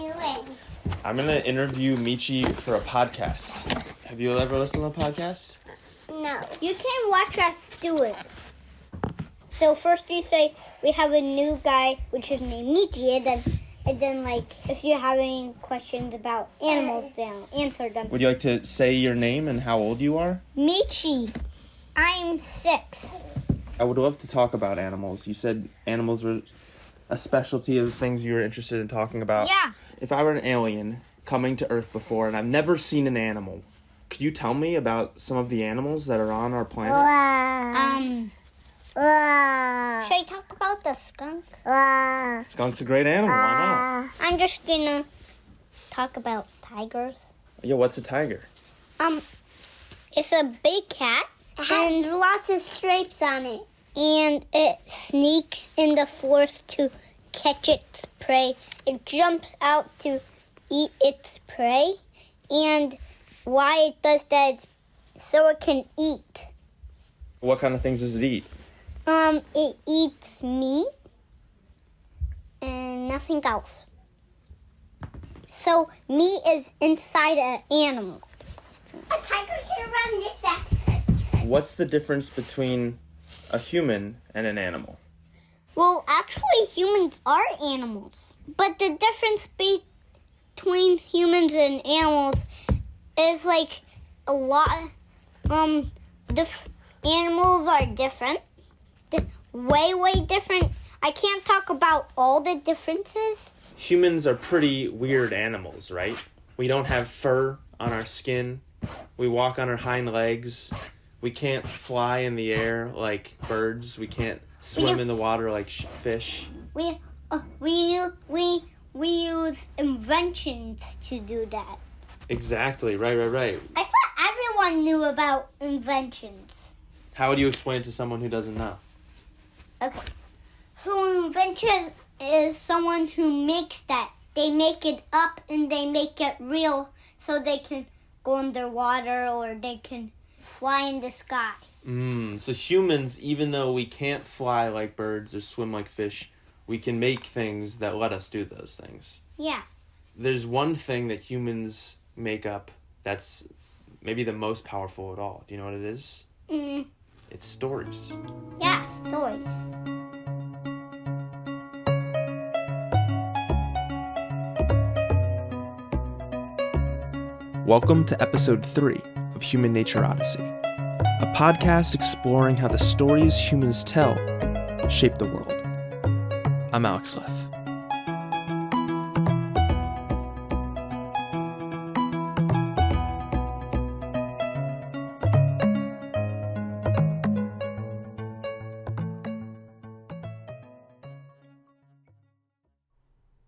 doing? I'm going to interview Michi for a podcast. Have you ever listened to a podcast? No. You can watch us do it. So first you say, we have a new guy, which is named Michi, and then like, if you have any questions about animals, then answer them. Would you like to say your name and how old you are? Michi. I'm 6. I would love to talk about animals. You said animals were a specialty of the things you were interested in talking about. Yeah. If I were an alien coming to Earth before and I've never seen an animal, could you tell me about some of the animals that are on our planet? Should I talk about the skunk? Skunk's a great animal. Why not? I'm just gonna talk about tigers. Yeah, what's a tiger? It's a big cat. It has lots of stripes on it. And it sneaks in the forest to catch its prey. It jumps out to eat its prey. And why it does that is so it can eat. What kind of things does it eat? It eats meat and nothing else. So meat is inside an animal. A tiger can run this fast. What's the difference between a human and an animal? Well, actually, humans are animals. But the difference between humans and animals is like a lot. Animals are different. Way different. I can't talk about all the differences. Humans are pretty weird animals, right? We don't have fur on our skin. We walk on our hind legs. We can't fly in the air like birds. We can't swim in the water like fish. We use inventions to do that. Exactly. Right. I thought everyone knew about inventions. How would you explain it to someone who doesn't know? Okay. So invention is someone who makes that. They make it up and they make it real so they can go underwater or they can fly in the sky. So humans, even though we can't fly like birds or swim like fish, we can make things that let us do those things. Yeah. There's one thing that humans make up that's maybe the most powerful at all. Do you know what it is? It's stories. Yeah, stories. Welcome to episode 3 of Human Nature Odyssey, a podcast exploring how the stories humans tell shape the world. I'm Alex Leff.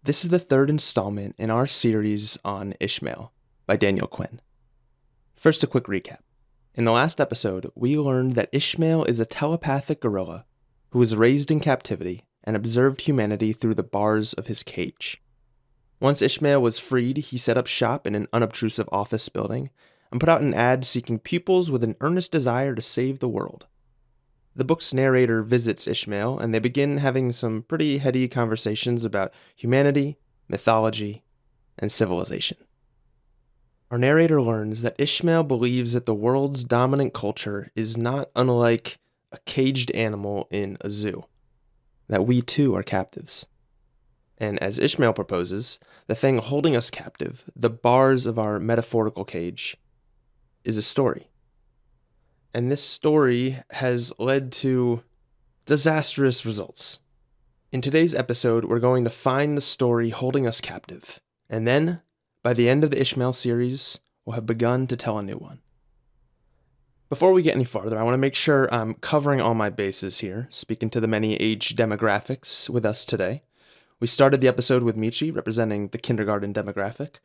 This is the third installment in our series on Ishmael by Daniel Quinn. First, a quick recap. In the last episode, we learned that Ishmael is a telepathic gorilla who was raised in captivity and observed humanity through the bars of his cage. Once Ishmael was freed, he set up shop in an unobtrusive office building and put out an ad seeking pupils with an earnest desire to save the world. The book's narrator visits Ishmael, and they begin having some pretty heady conversations about humanity, mythology, and civilization. Our narrator learns that Ishmael believes that the world's dominant culture is not unlike a caged animal in a zoo, that we too are captives. And as Ishmael proposes, the thing holding us captive, the bars of our metaphorical cage, is a story. And this story has led to disastrous results. In today's episode, we're going to find the story holding us captive. And then, by the end of the Ishmael series, we'll have begun to tell a new one. Before we get any farther, I want to make sure I'm covering all my bases here, speaking to the many age demographics with us today. We started the episode with Michi, representing the kindergarten demographic.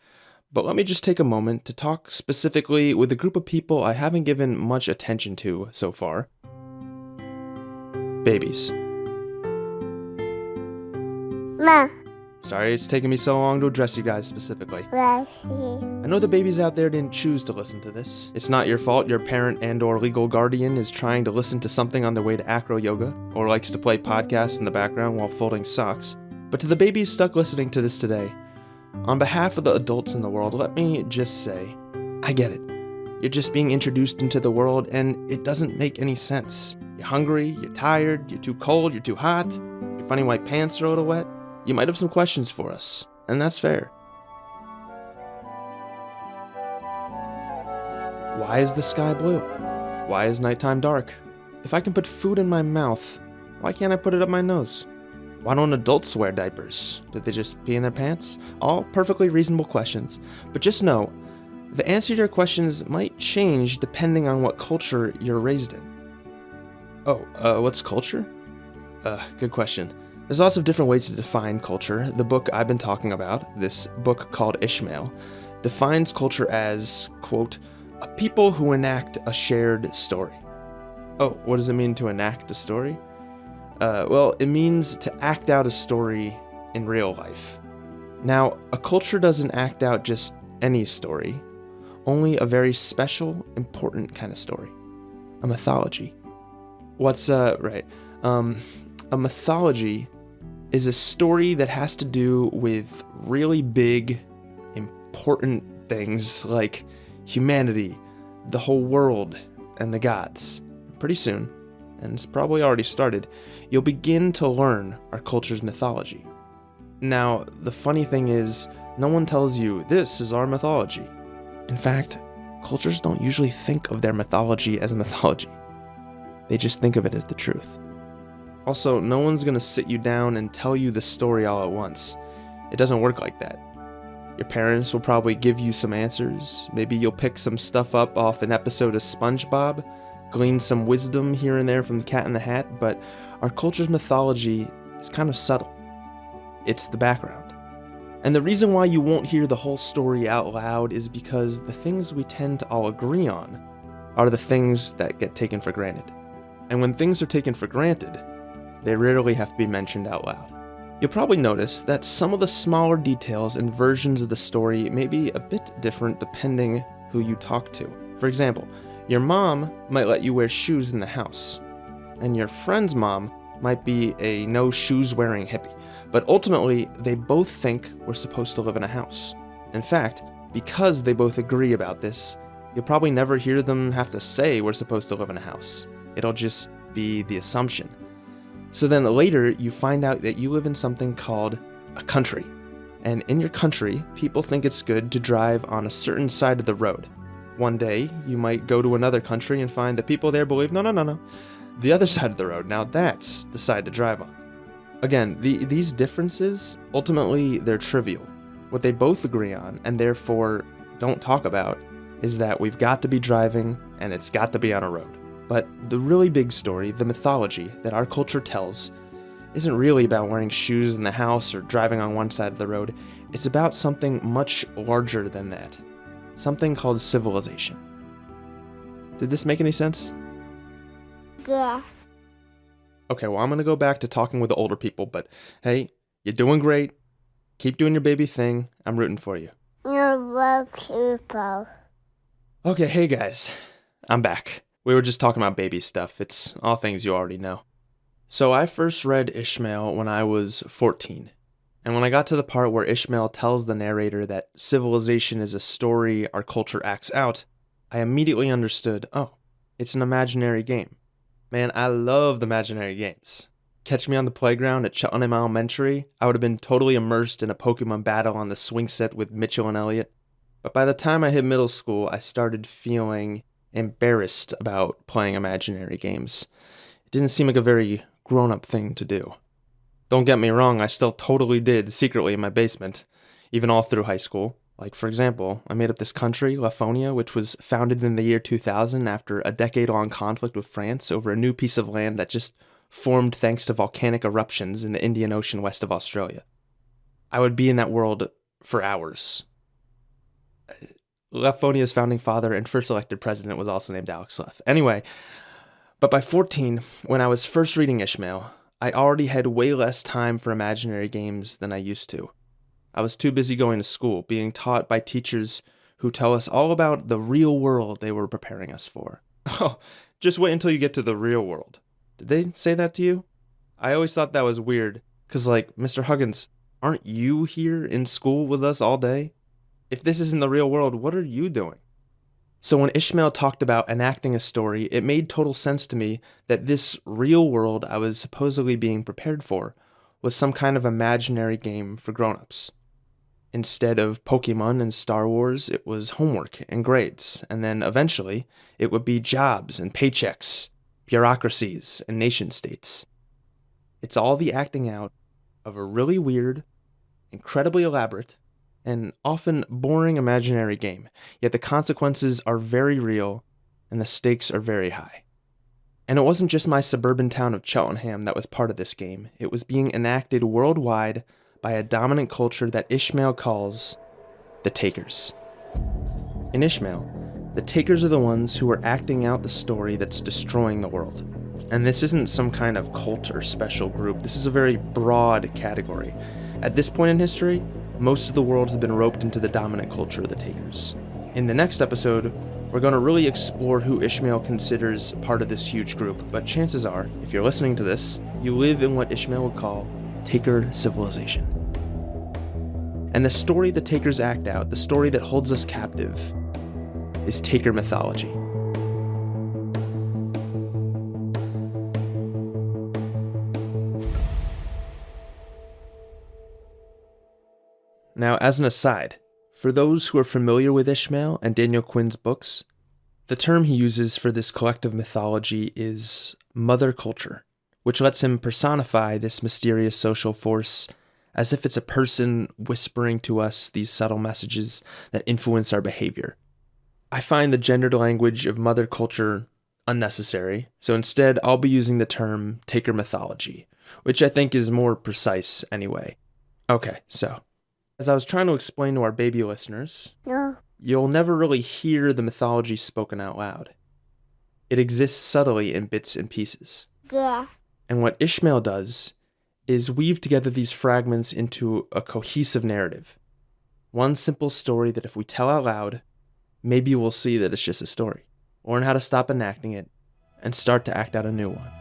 But let me just take a moment to talk specifically with a group of people I haven't given much attention to so far. Babies. Ma. Sorry it's taken me so long to address you guys specifically. I know the babies out there didn't choose to listen to this. It's not your fault your parent and/or legal guardian is trying to listen to something on their way to acro yoga, or likes to play podcasts in the background while folding socks. But to the babies stuck listening to this today, On behalf of the adults in the world, let me just say, I get it. You're just being introduced into the world and it doesn't make any sense. You're hungry, you're tired, you're too cold, you're too hot, your funny white pants are a little wet. You might have some questions for us, and that's fair. Why is the sky blue? Why is nighttime dark? If I can put food in my mouth, why can't I put it up my nose? Why don't adults wear diapers? Did they just pee in their pants? All perfectly reasonable questions, but just know, the answer to your questions might change depending on what culture you're raised in. What's culture? Good question. There's lots of different ways to define culture. The book I've been talking about, this book called Ishmael, defines culture as, quote, a people who enact a shared story. Oh, what does it mean to enact a story? Well, it means to act out a story in real life. Now, a culture doesn't act out just any story, only a very special, important kind of story. A mythology. A mythology is a story that has to do with really big, important things like humanity, the whole world, and the gods. Pretty soon, and it's probably already started, you'll begin to learn our culture's mythology. Now, the funny thing is, no one tells you, this is our mythology. In fact, cultures don't usually think of their mythology as a mythology. They just think of it as the truth. Also, no one's gonna sit you down and tell you the story all at once. It doesn't work like that. Your parents will probably give you some answers. Maybe you'll pick some stuff up off an episode of SpongeBob, glean some wisdom here and there from the Cat in the Hat, but our culture's mythology is kind of subtle. It's the background. And the reason why you won't hear the whole story out loud is because the things we tend to all agree on are the things that get taken for granted. And when things are taken for granted, they rarely have to be mentioned out loud. You'll probably notice that some of the smaller details and versions of the story may be a bit different depending who you talk to. For example, your mom might let you wear shoes in the house, and your friend's mom might be a no shoes wearing hippie. But ultimately, they both think we're supposed to live in a house. In fact, because they both agree about this, you'll probably never hear them have to say we're supposed to live in a house. It'll just be the assumption. So then later, you find out that you live in something called a country. And in your country, people think it's good to drive on a certain side of the road. One day, you might go to another country and find that people there believe, no, the other side of the road, now that's the side to drive on. Again, these differences, ultimately, they're trivial. What they both agree on, and therefore don't talk about, is that we've got to be driving, and it's got to be on a road. But the really big story, the mythology that our culture tells, isn't really about wearing shoes in the house or driving on one side of the road. It's about something much larger than that. Something called civilization. Did this make any sense? Yeah. Okay, well, I'm gonna go back to talking with the older people, but hey, you're doing great. Keep doing your baby thing. I'm rooting for you. You're people. Okay, hey guys. I'm back. We were just talking about baby stuff. It's all things you already know. So I first read Ishmael when I was 14. And when I got to the part where Ishmael tells the narrator that civilization is a story our culture acts out, I immediately understood, oh, it's an imaginary game. Man, I love the imaginary games. Catch me on the playground at Cheltenham Elementary, I would have been totally immersed in a Pokemon battle on the swing set with Mitchell and Elliott. But by the time I hit middle school, I started feeling embarrassed about playing imaginary games. It didn't seem like a very grown-up thing to do. Don't get me wrong, I still totally did secretly in my basement, even all through high school. Like, for example, I made up this country, Lafonia, which was founded in the year 2000 after a decade-long conflict with France over a new piece of land that just formed thanks to volcanic eruptions in the Indian Ocean west of Australia. I would be in that world for hours. Lafonia's founding father and first elected president was also named Alex Leff. Anyway, but by 14, when I was first reading Ishmael, I already had way less time for imaginary games than I used to. I was too busy going to school, being taught by teachers who tell us all about the real world they were preparing us for. Oh, just wait until you get to the real world. Did they say that to you? I always thought that was weird, because like, Mr. Huggins, Aren't you here in school with us all day? If this isn't the real world, what are you doing? So when Ishmael talked about enacting a story, it made total sense to me that this real world I was supposedly being prepared for was some kind of imaginary game for grown-ups. Instead of Pokemon and Star Wars, it was homework and grades, and then eventually it would be jobs and paychecks, bureaucracies and nation-states. It's all the acting out of a really weird, incredibly elaborate, and often boring imaginary game, yet the consequences are very real and the stakes are very high. And it wasn't just my suburban town of Cheltenham that was part of this game, it was being enacted worldwide by a dominant culture that Ishmael calls the Takers. In Ishmael, the Takers are the ones who are acting out the story that's destroying the world. And this isn't some kind of cult or special group, this is a very broad category. At this point in history, most of the world has been roped into the dominant culture of the Takers. In the next episode, we're going to really explore who Ishmael considers part of this huge group, but chances are, if you're listening to this, you live in what Ishmael would call Taker civilization. And the story the Takers act out, the story that holds us captive, is Taker mythology. Now, as an aside, for those who are familiar with Ishmael and Daniel Quinn's books, the term he uses for this collective mythology is mother culture, which lets him personify this mysterious social force as if it's a person whispering to us these subtle messages that influence our behavior. I find the gendered language of mother culture unnecessary, so instead I'll be using the term Taker mythology, which I think is more precise anyway. Okay, so as I was trying to explain to our baby listeners, you'll never really hear the mythology spoken out loud. It exists subtly in bits and pieces. Yeah. And what Ishmael does is weave together these fragments into a cohesive narrative. One simple story that if we tell out loud, maybe we'll see that it's just a story, learn how to stop enacting it, and start to act out a new one.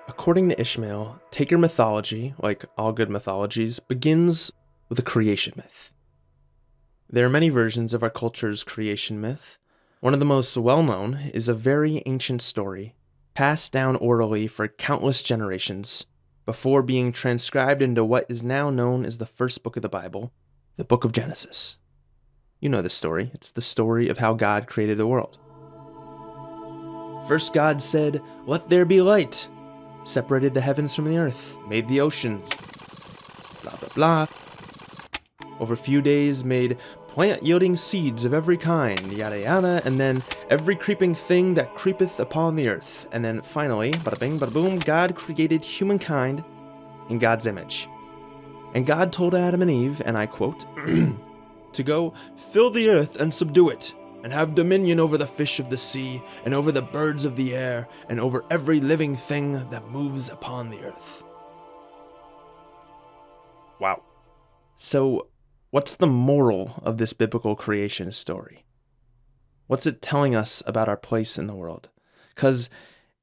According to Ishmael, Taker mythology, like all good mythologies, begins with a creation myth. There are many versions of our culture's creation myth. One of the most well-known is a very ancient story, passed down orally for countless generations, before being transcribed into what is now known as the first book of the Bible, the Book of Genesis. You know this story. It's the story of how God created the world. First God said, "Let there be light," separated the heavens from the earth, made the oceans, blah blah blah. Over a few days made plant-yielding seeds of every kind, yada yada, and then every creeping thing that creepeth upon the earth. And then finally, bada bing, bada boom, God created humankind in God's image. And God told Adam and Eve, and I quote, to go fill the earth and subdue it, and have dominion over the fish of the sea, and over the birds of the air, and over every living thing that moves upon the earth. Wow. So, what's the moral of this biblical creation story? What's it telling us about our place in the world? Because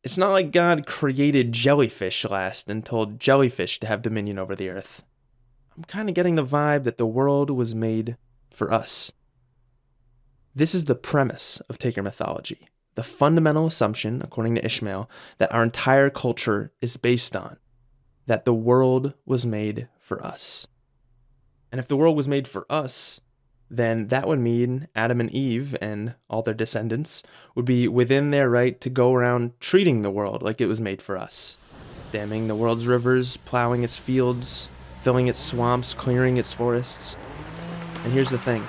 it's not like God created jellyfish last and told jellyfish to have dominion over the earth. I'm kind of getting the vibe that the world was made for us. This is the premise of Taker mythology, the fundamental assumption, according to Ishmael, that our entire culture is based on, that the world was made for us. And if the world was made for us, then that would mean Adam and Eve and all their descendants would be within their right to go around treating the world like it was made for us, damming the world's rivers, plowing its fields, filling its swamps, clearing its forests. And here's the thing.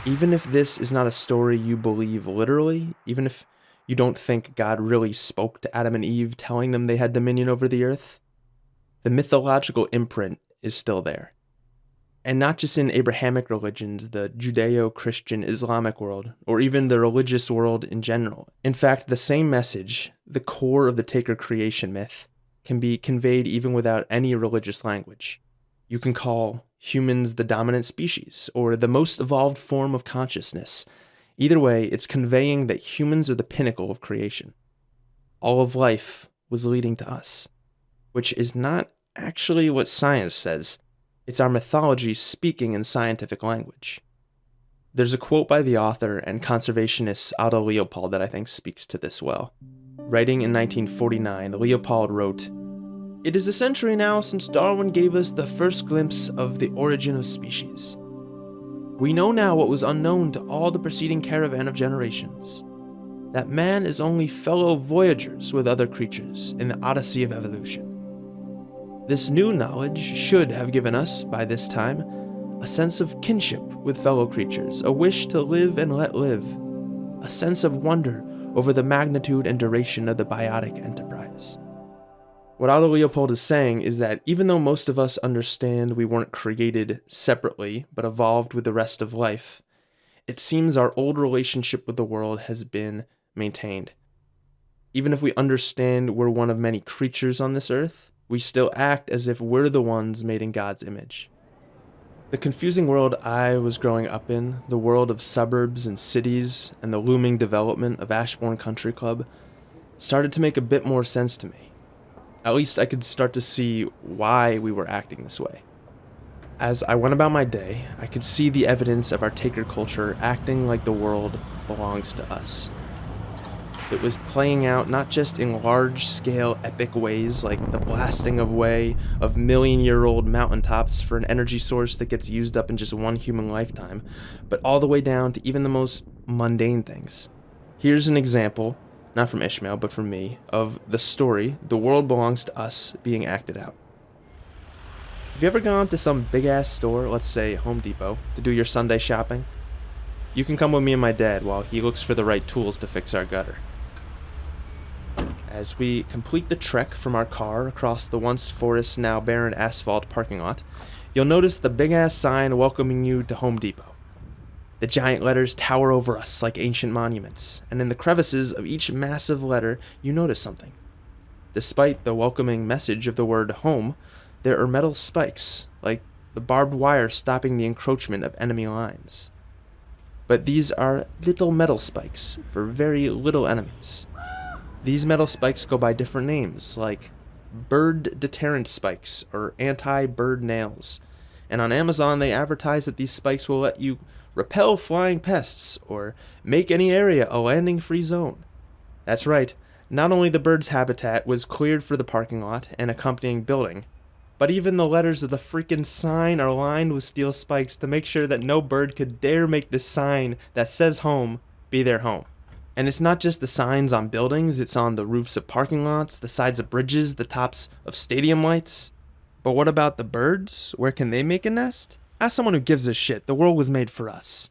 Even if this is not a story you believe literally, even if you don't think God really spoke to Adam and Eve telling them they had dominion over the earth, the mythological imprint is still there. And not just in Abrahamic religions, the Judeo-Christian Islamic world, or even the religious world in general. In fact, the same message, the core of the Taker creation myth, can be conveyed even without any religious language. You can call humans the dominant species, or the most evolved form of consciousness. Either way, it's conveying that humans are the pinnacle of creation. All of life was leading to us, which is not actually what science says. It's our mythology speaking in scientific language. There's a quote by the author and conservationist Aldo Leopold that I think speaks to this well. Writing in 1949, Leopold wrote, "It is a century now since Darwin gave us the first glimpse of the origin of species. We know now what was unknown to all the preceding caravan of generations, that man is only fellow voyagers with other creatures in the odyssey of evolution. This new knowledge should have given us, by this time, a sense of kinship with fellow creatures, a wish to live and let live, a sense of wonder over the magnitude and duration of the biotic enterprise." What Aldo Leopold is saying is that even though most of us understand we weren't created separately, but evolved with the rest of life, it seems our old relationship with the world has been maintained. Even if we understand we're one of many creatures on this earth, we still act as if we're the ones made in God's image. The confusing world I was growing up in, the world of suburbs and cities, and the looming development of Ashbourne Country Club, started to make a bit more sense to me. At least I could start to see why we were acting this way. As I went about my day, I could see the evidence of our taker culture acting like the world belongs to us. It was playing out not just in large-scale epic ways like the blasting away of million-year-old mountaintops for an energy source that gets used up in just one human lifetime, but all the way down to even the most mundane things. Here's an example, not from Ishmael, but from me, of the story, "The World Belongs to Us," being acted out. Have you ever gone to some big-ass store, let's say Home Depot, to do your Sunday shopping? You can come with me and my dad while he looks for the right tools to fix our gutter. As we complete the trek from our car across the once forest, now barren asphalt parking lot, you'll notice the big-ass sign welcoming you to Home Depot. The giant letters tower over us like ancient monuments, and in the crevices of each massive letter, you notice something. Despite the welcoming message of the word home, there are metal spikes, like the barbed wire stopping the encroachment of enemy lines. But these are little metal spikes for very little enemies. These metal spikes go by different names, like bird deterrent spikes or anti-bird nails. And on Amazon, they advertise that these spikes will let you repel flying pests or make any area a landing-free zone. That's right, not only the bird's habitat was cleared for the parking lot and accompanying building, but even the letters of the freaking sign are lined with steel spikes to make sure that no bird could dare make the sign that says home be their home. And it's not just the signs on buildings, it's on the roofs of parking lots, the sides of bridges, the tops of stadium lights. But what about the birds? Where can they make a nest? Ask someone who gives a shit. The world was made for us.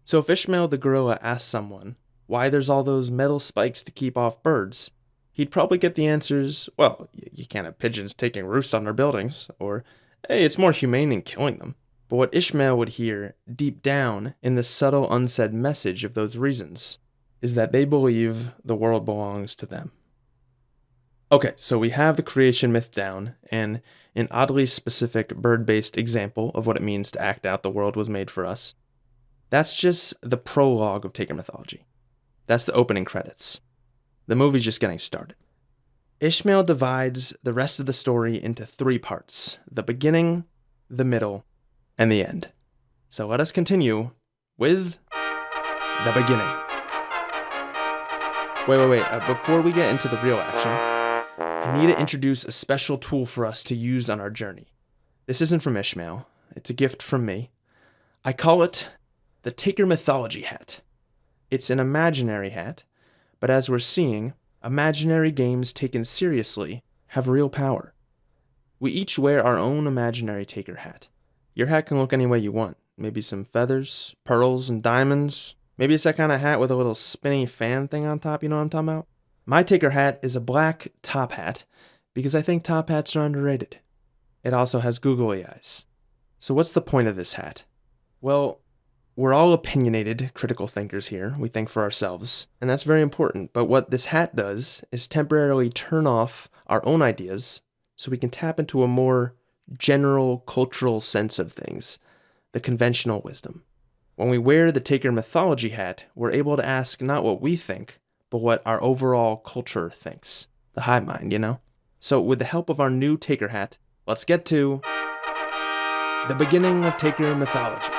So if Ishmael the gorilla asked someone why there's all those metal spikes to keep off birds, he'd probably get the answers, well, you can't have pigeons taking roost on our buildings, or, hey, it's more humane than killing them. But what Ishmael would hear deep down in the subtle unsaid message of those reasons is that they believe the world belongs to them. Okay, so we have the creation myth down, and an oddly specific bird-based example of what it means to act out the world was made for us. That's just the prologue of Taker mythology. That's the opening credits. The movie's just getting started. Ishmael divides the rest of the story into 3 parts: the beginning, the middle, and the end. So let us continue with the beginning. Wait. Before we get into the real action, I need to introduce a special tool for us to use on our journey. This isn't from Ishmael. It's a gift from me. I call it the Taker Mythology hat. It's an imaginary hat, but as we're seeing, imaginary games taken seriously have real power. We each wear our own imaginary Taker hat. Your hat can look any way you want. Maybe some feathers, pearls, and diamonds. Maybe it's that kind of hat with a little spinny fan thing on top, you know what I'm talking about? My Taker hat is a black top hat, because I think top hats are underrated. It also has googly eyes. So what's the point of this hat? Well, we're all opinionated, critical thinkers here. We think for ourselves, and that's very important. But what this hat does is temporarily turn off our own ideas so we can tap into a more general cultural sense of things, the conventional wisdom. When we wear the Taker Mythology hat, we're able to ask not what we think, but what our overall culture thinks. The hive mind, you know? So with the help of our new Taker hat, let's get to the beginning of Taker Mythology.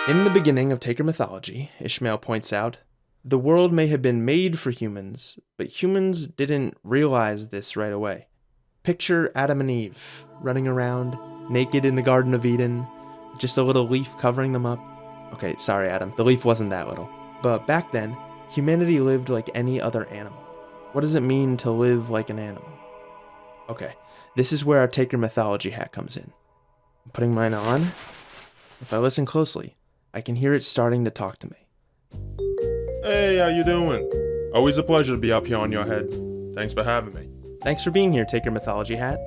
In the beginning of Taker Mythology, Ishmael points out, the world may have been made for humans, but humans didn't realize this right away. Picture Adam and Eve running around, naked in the Garden of Eden, just a little leaf covering them up. Okay, sorry Adam, the leaf wasn't that little. But back then, humanity lived like any other animal. What does it mean to live like an animal? Okay, this is where our Taker Mythology hat comes in. I'm putting mine on. If I listen closely, I can hear it starting to talk to me. Hey, how you doing? Always a pleasure to be up here on your head. Thanks for having me. Thanks for being here, Taker Mythology hat.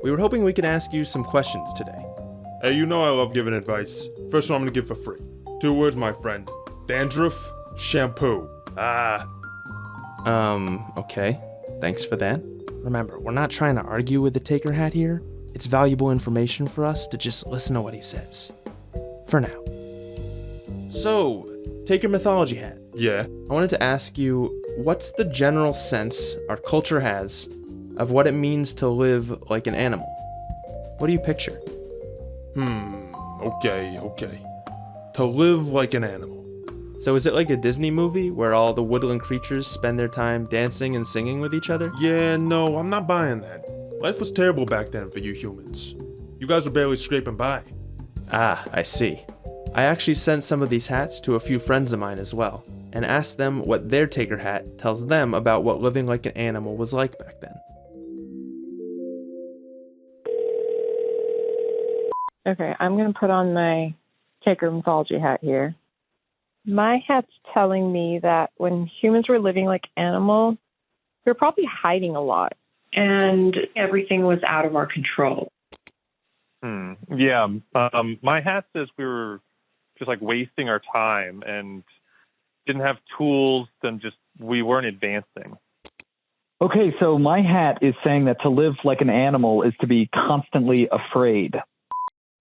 We were hoping we could ask you some questions today. Hey, you know I love giving advice. First one I'm gonna give for free. 2 words, my friend. Dandruff, shampoo. Okay. Thanks for that. Remember, we're not trying to argue with the Taker hat here. It's valuable information for us to just listen to what he says. For now. So, Taker Mythology hat. Yeah. I wanted to ask you, what's the general sense our culture has of what it means to live like an animal? What do you picture? Okay. To live like an animal. So is it like a Disney movie where all the woodland creatures spend their time dancing and singing with each other? Yeah, no, I'm not buying that. Life was terrible back then for you humans. You guys were barely scraping by. Ah, I see. I actually sent some of these hats to a few friends of mine as well, and asked them what their Taker hat tells them about what living like an animal was like back then. Okay, I'm going to put on my Taker Mythology hat here. My hat's telling me that when humans were living like animals, we were probably hiding a lot, and everything was out of our control. Yeah. My hat says we were just like wasting our time and didn't have tools, and just we weren't advancing. Okay, so my hat is saying that to live like an animal is to be constantly afraid.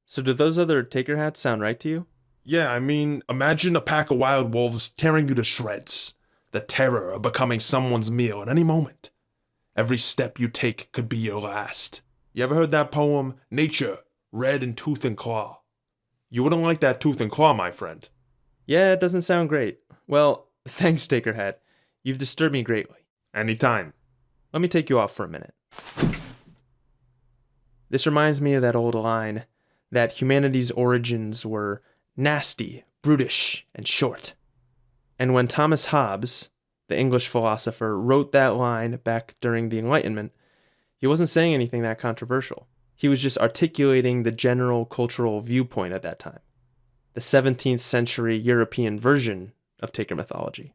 So do those other Taker hats sound right to you? Yeah, I mean, imagine a pack of wild wolves tearing you to shreds. The terror of becoming someone's meal at any moment. Every step you take could be your last. You ever heard that poem, Nature, Red in Tooth and Claw? You wouldn't like that tooth and claw, my friend. Yeah, it doesn't sound great. Well, thanks, Taker hat. You've disturbed me greatly. Anytime. Let me take you off for a minute. This reminds me of that old line that humanity's origins were nasty, brutish, and short. And when Thomas Hobbes, the English philosopher, wrote that line back during the Enlightenment, he wasn't saying anything that controversial. He was just articulating the general cultural viewpoint at that time, the 17th century European version of Taker Mythology.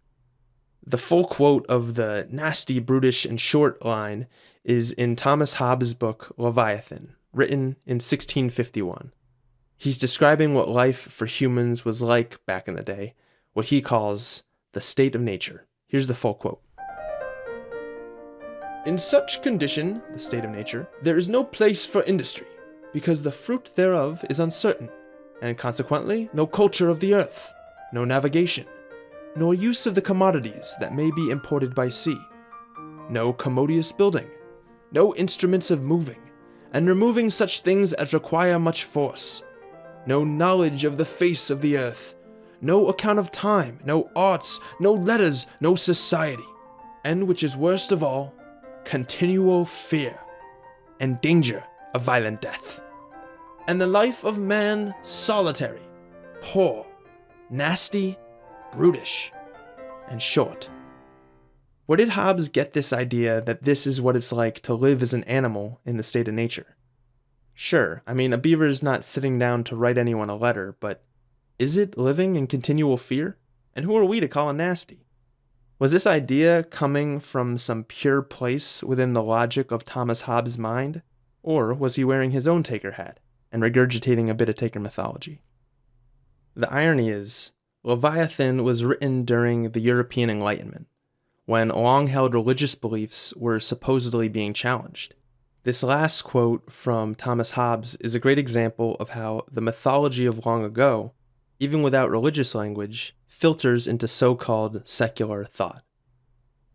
The full quote of the nasty, brutish, and short line is in Thomas Hobbes' book Leviathan, written in 1651. He's describing what life for humans was like back in the day, what he calls the state of nature. Here's the full quote. In such condition, the state of nature, there is no place for industry, because the fruit thereof is uncertain, and consequently no culture of the earth, no navigation, nor use of the commodities that may be imported by sea, no commodious building, no instruments of moving, and removing such things as require much force, no knowledge of the face of the earth, no account of time, no arts, no letters, no society, and which is worst of all, continual fear, and danger of violent death. And the life of man solitary, poor, nasty, brutish, and short. Where did Hobbes get this idea that this is what it's like to live as an animal in the state of nature? Sure, I mean, a beaver's not sitting down to write anyone a letter, but is it living in continual fear? And who are we to call it nasty? Was this idea coming from some pure place within the logic of Thomas Hobbes' mind? Or was he wearing his own Taker hat and regurgitating a bit of Taker mythology? The irony is, Leviathan was written during the European Enlightenment, when long-held religious beliefs were supposedly being challenged. This last quote from Thomas Hobbes is a great example of how the mythology of long ago, even without religious language, filters into so-called secular thought.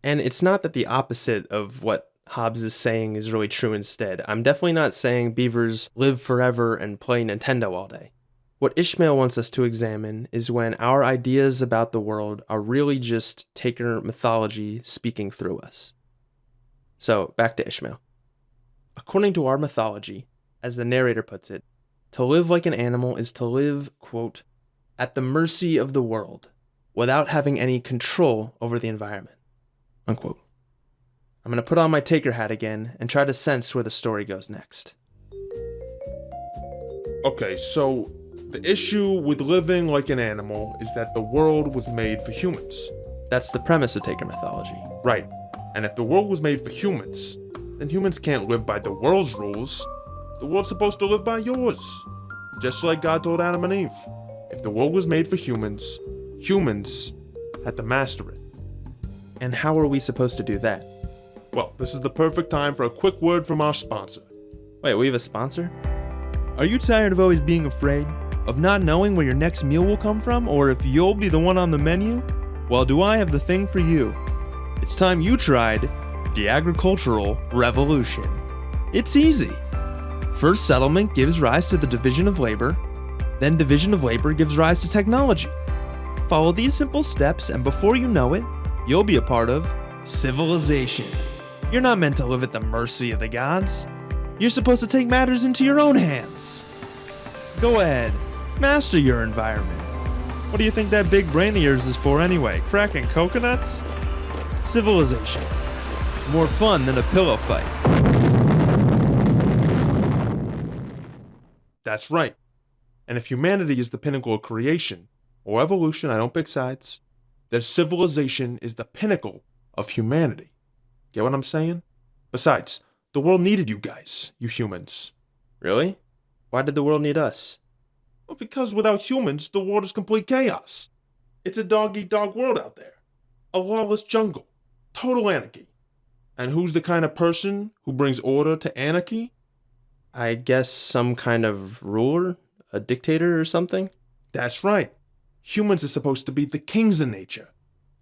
And it's not that the opposite of what Hobbes is saying is really true instead. I'm definitely not saying beavers live forever and play Nintendo all day. What Ishmael wants us to examine is when our ideas about the world are really just Taker mythology speaking through us. So, back to Ishmael. According to our mythology, as the narrator puts it, to live like an animal is to live, quote, at the mercy of the world, without having any control over the environment, unquote. I'm going to put on my Taker hat again and try to sense where the story goes next. Okay, so the issue with living like an animal is that the world was made for humans. That's the premise of Taker mythology. Right. And if the world was made for humans, then humans can't live by the world's rules. The world's supposed to live by yours. Just like God told Adam and Eve. If the world was made for humans, humans had to master it. And how are we supposed to do that? Well, this is the perfect time for a quick word from our sponsor. Wait, we have a sponsor? Are you tired of always being afraid? Of not knowing where your next meal will come from, or if you'll be the one on the menu? Well, do I have the thing for you. It's time you tried the agricultural revolution. It's easy. First, settlement gives rise to the division of labor. Then division of labor gives rise to technology. Follow these simple steps, and before you know it, you'll be a part of civilization. You're not meant to live at the mercy of the gods. You're supposed to take matters into your own hands. Go ahead, master your environment. What do you think that big brain of yours is for anyway? Cracking coconuts? Civilization. More fun than a pillow fight. That's right. And if humanity is the pinnacle of creation, or evolution, I don't pick sides, then civilization is the pinnacle of humanity. Get what I'm saying? Besides, the world needed you guys, you humans. Really? Why did the world need us? Well, because without humans, the world is complete chaos. It's a dog-eat-dog world out there. A lawless jungle. Total anarchy. And who's the kind of person who brings order to anarchy? I guess some kind of ruler? A dictator or something? That's right. Humans are supposed to be the kings of nature.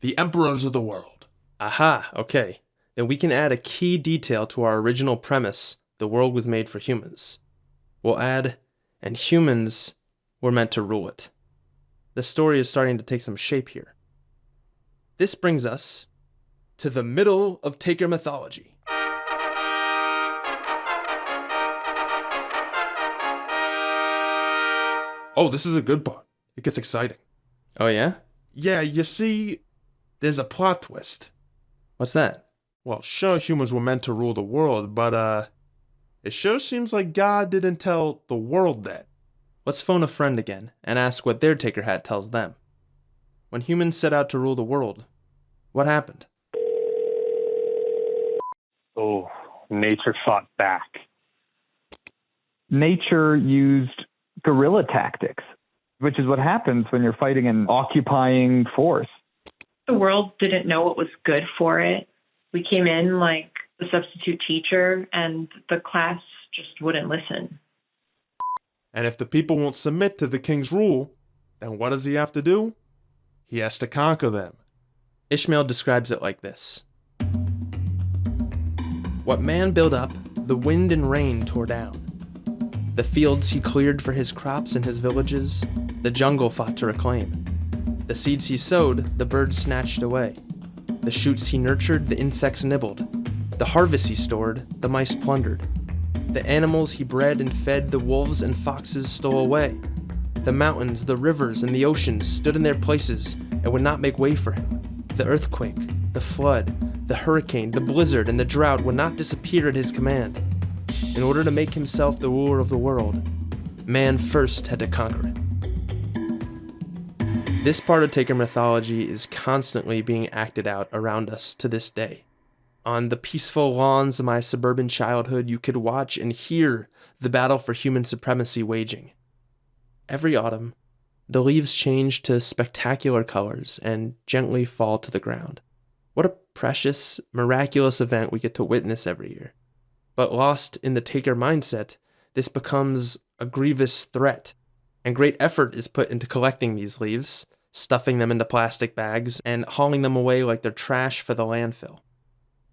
The emperors of the world. Aha, okay. Then we can add a key detail to our original premise, the world was made for humans. We'll add, and humans were meant to rule it. The story is starting to take some shape here. This brings us to the middle of Taker mythology. Oh, this is a good part. It gets exciting. Oh yeah? Yeah, you see, there's a plot twist. What's that? Well, sure, humans were meant to rule the world, but, it sure seems like God didn't tell the world that. Let's phone a friend again and ask what their Taker hat tells them. When humans set out to rule the world, what happened? Oh, nature fought back. Nature used guerrilla tactics, which is what happens when you're fighting an occupying force. The world didn't know what was good for it. We came in like the substitute teacher, and the class just wouldn't listen. And if the people won't submit to the king's rule, then what does he have to do? He has to conquer them. Ishmael describes it like this. What man built up, the wind and rain tore down. The fields he cleared for his crops and his villages, the jungle fought to reclaim. The seeds he sowed, the birds snatched away. The shoots he nurtured, the insects nibbled. The harvests he stored, the mice plundered. The animals he bred and fed, the wolves and foxes stole away. The mountains, the rivers, and the oceans stood in their places and would not make way for him. The earthquake, the flood, the hurricane, the blizzard, and the drought would not disappear at his command. In order to make himself the ruler of the world, man first had to conquer it. This part of Taker mythology is constantly being acted out around us to this day. On the peaceful lawns of my suburban childhood, you could watch and hear the battle for human supremacy waging. Every autumn, the leaves change to spectacular colors and gently fall to the ground. What a precious, miraculous event we get to witness every year. But lost in the taker mindset, this becomes a grievous threat, and great effort is put into collecting these leaves, stuffing them into plastic bags, and hauling them away like they're trash for the landfill.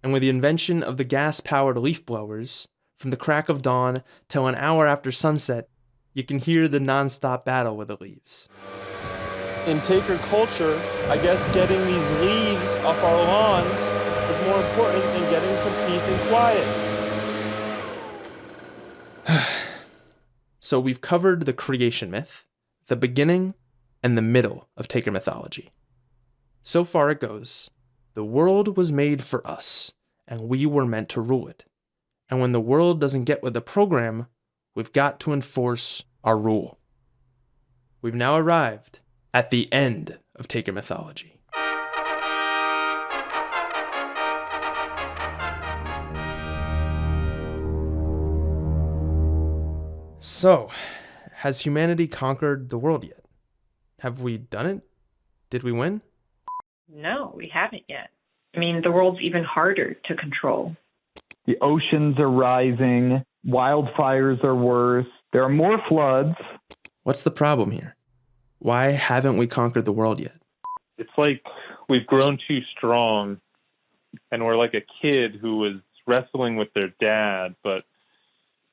And with the invention of the gas-powered leaf blowers, from the crack of dawn till an hour after sunset, you can hear the non-stop battle with the leaves. In taker culture, I guess getting these leaves off our lawns is more important than getting some peace and quiet. So we've covered the creation myth, the beginning, and the middle of taker mythology. So far it goes, the world was made for us, and we were meant to rule it. And when the world doesn't get with the program, we've got to enforce our rule. We've now arrived at the end of taker mythology. So, has humanity conquered the world yet? Have we done it? Did we win? No, we haven't yet. I mean, the world's even harder to control. The oceans are rising. Wildfires are worse. There are more floods. What's the problem here? Why haven't we conquered the world yet? It's like we've grown too strong, and we're like a kid who was wrestling with their dad, but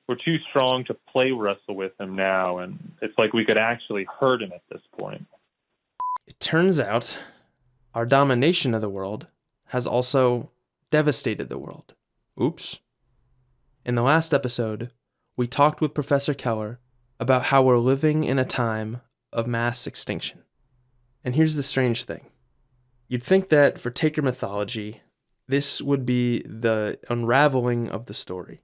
we're too strong to play wrestle with him now, and it's like we could actually hurt him at this point. It turns out our domination of the world has also devastated the world. Oops. In the last episode, we talked with Professor Keller about how we're living in a time of mass extinction. And here's the strange thing. You'd think that for taker mythology, this would be the unraveling of the story.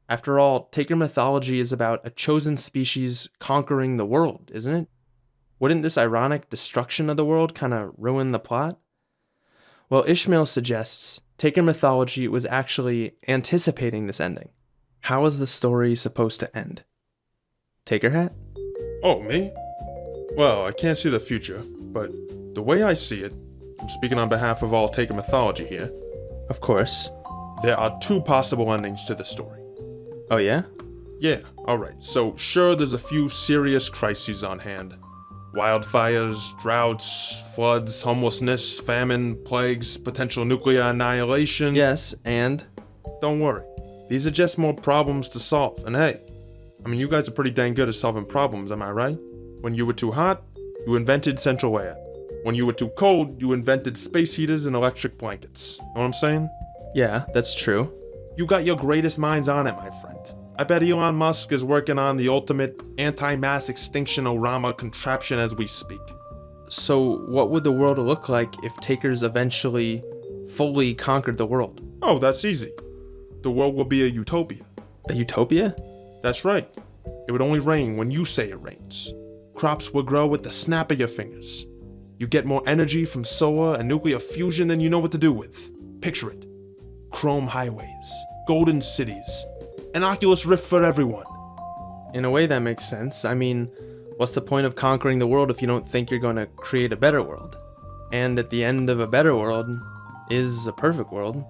After all, taker mythology is about a chosen species conquering the world, isn't it? Wouldn't this ironic destruction of the world kind of ruin the plot? Well, Ishmael suggests taker mythology was actually anticipating this ending. How is the story supposed to end? Taker hat? Oh, me? Well, I can't see the future, but the way I see it, I'm speaking on behalf of all taker mythology here, Of course. there are two possible endings to the story. Oh yeah? Yeah, alright, so sure there's a few serious crises on hand. Wildfires, droughts, floods, homelessness, famine, plagues, potential nuclear annihilation. Yes, and? Don't worry, these are just more problems to solve, and hey, I mean you guys are pretty dang good at solving problems, am I right? When you were too hot, you invented central air. When you were too cold, you invented space heaters and electric blankets. Know what I'm saying? Yeah, that's true. You got your greatest minds on it, my friend. I bet Elon Musk is working on the ultimate anti-mass extinction-orama contraption as we speak. So what would the world look like if takers eventually fully conquered the world? Oh, that's easy. The world will be a utopia. A utopia? That's right. It would only rain when you say it rains. Crops will grow with the snap of your fingers. You get more energy from solar and nuclear fusion than you know what to do with. Picture it. Chrome highways, golden cities, an Oculus Rift for everyone. In a way that makes sense. I mean, what's the point of conquering the world if you don't think you're going to create a better world? And at the end of a better world is a perfect world.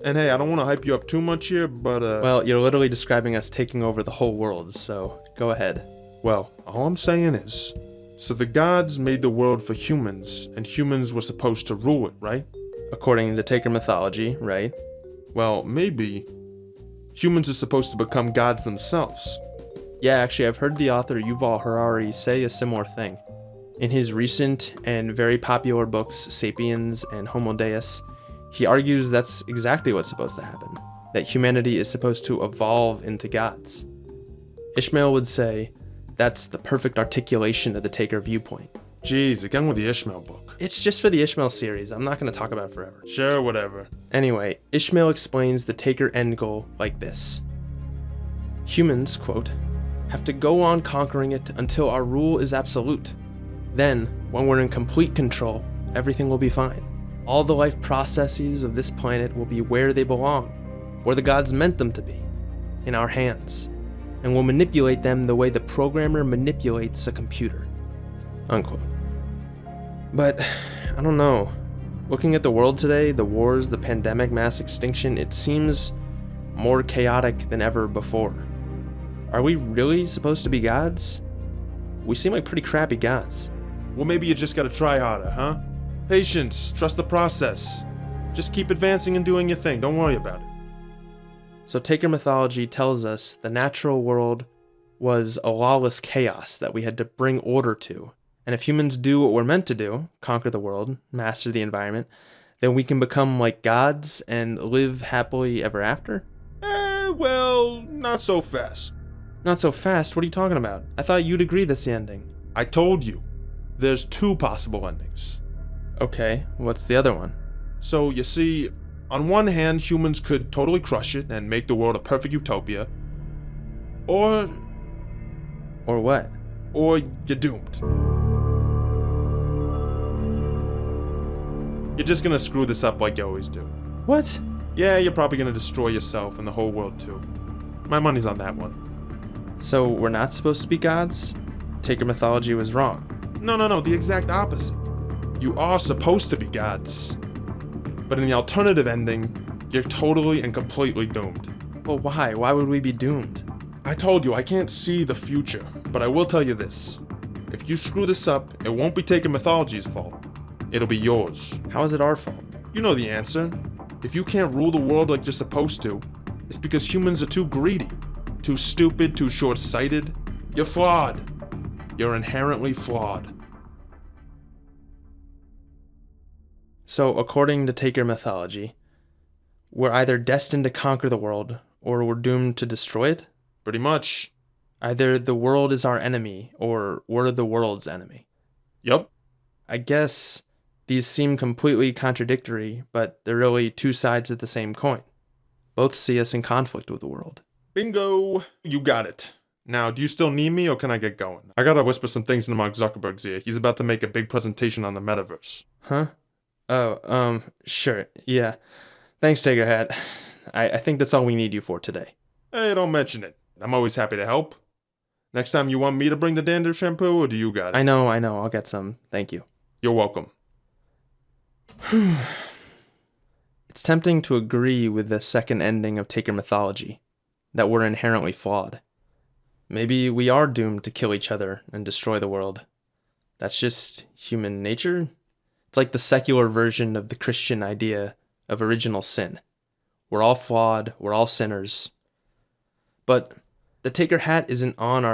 And hey, I don't want to hype you up too much here, but Well, you're literally describing us taking over the whole world, so go ahead. Well, all I'm saying is, so the gods made the world for humans, and humans were supposed to rule it, right? According to taker mythology, right? Well, maybe humans are supposed to become gods themselves. Yeah, actually, I've heard the author Yuval Harari say a similar thing. In his recent and very popular books, Sapiens and Homo Deus, he argues that's exactly what's supposed to happen, that humanity is supposed to evolve into gods. Ishmael would say that's the perfect articulation of the taker viewpoint. Jeez, again with the Ishmael book. It's just for the Ishmael series, I'm not going to talk about it forever. Sure, whatever. Anyway, Ishmael explains the taker end goal like this. Humans, quote, have to go on conquering it until our rule is absolute. Then, when we're in complete control, everything will be fine. All the life processes of this planet will be where they belong, where the gods meant them to be, in our hands, and we'll manipulate them the way the programmer manipulates a computer. Unquote. But, I don't know. Looking at the world today, the wars, the pandemic, mass extinction, it seems more chaotic than ever before. Are we really supposed to be gods? We seem like pretty crappy gods. Well, maybe you just gotta try harder, huh? Patience, trust the process. Just keep advancing and doing your thing, don't worry about it. So Taker mythology tells us the natural world was a lawless chaos that we had to bring order to. And if humans do what we're meant to do, conquer the world, master the environment, then we can become like gods and live happily ever after? Well, not so fast. Not so fast? What are you talking about? I thought you'd agree that's the ending. I told you, there's two possible endings. Okay, what's the other one? So, you see, on one hand, humans could totally crush it and make the world a perfect utopia. Or what? Or you're doomed. You're just gonna screw this up like you always do. What? Yeah, you're probably gonna destroy yourself and the whole world too. My money's on that one. So we're not supposed to be gods? Taker mythology was wrong. No, the exact opposite. You are supposed to be gods. But in the alternative ending, you're totally and completely doomed. Well, why? Why would we be doomed? I told you, I can't see the future, but I will tell you this. If you screw this up, it won't be Taker mythology's fault. It'll be yours. How is it our fault? You know the answer. If you can't rule the world like you're supposed to, it's because humans are too greedy, too stupid, too short-sighted. You're flawed. You're inherently flawed. So, according to Taker mythology, we're either destined to conquer the world, or we're doomed to destroy it? Pretty much. Either the world is our enemy, or we're the world's enemy. Yup. I guess these seem completely contradictory, but they're really two sides of the same coin. Both see us in conflict with the world. Bingo! You got it. Now, do you still need me, or can I get going? I gotta whisper some things into Mark Zuckerberg's ear. He's about to make a big presentation on the metaverse. Huh? Oh, sure, yeah. Thanks, Taker Hat. I think that's all we need you for today. Hey, don't mention it. I'm always happy to help. Next time you want me to bring the dandruff shampoo, or do you got it? I know, I'll get some. Thank you. You're welcome. It's tempting to agree with the second ending of Taker mythology, that we're inherently flawed. Maybe we are doomed to kill each other and destroy the world. That's just human nature. It's like the secular version of the Christian idea of original sin. We're all flawed, we're all sinners. But the Taker Hat isn't on our